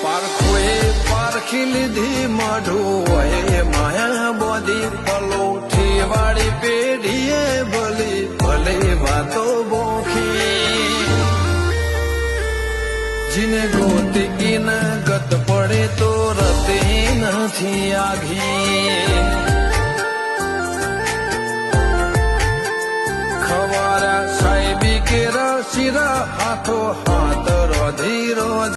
પારખોએ પારખી લીધી માઢું હોય માયા બોધી પલોઠી વાળી પેઢીએ ભલી ભલે વાતો બોખી જીને ગોતી ન ગત પડે તો રતે નથી આઘી ખવારા સાહેબી કેરા શિરા હાથો હાથ રોધી રોજ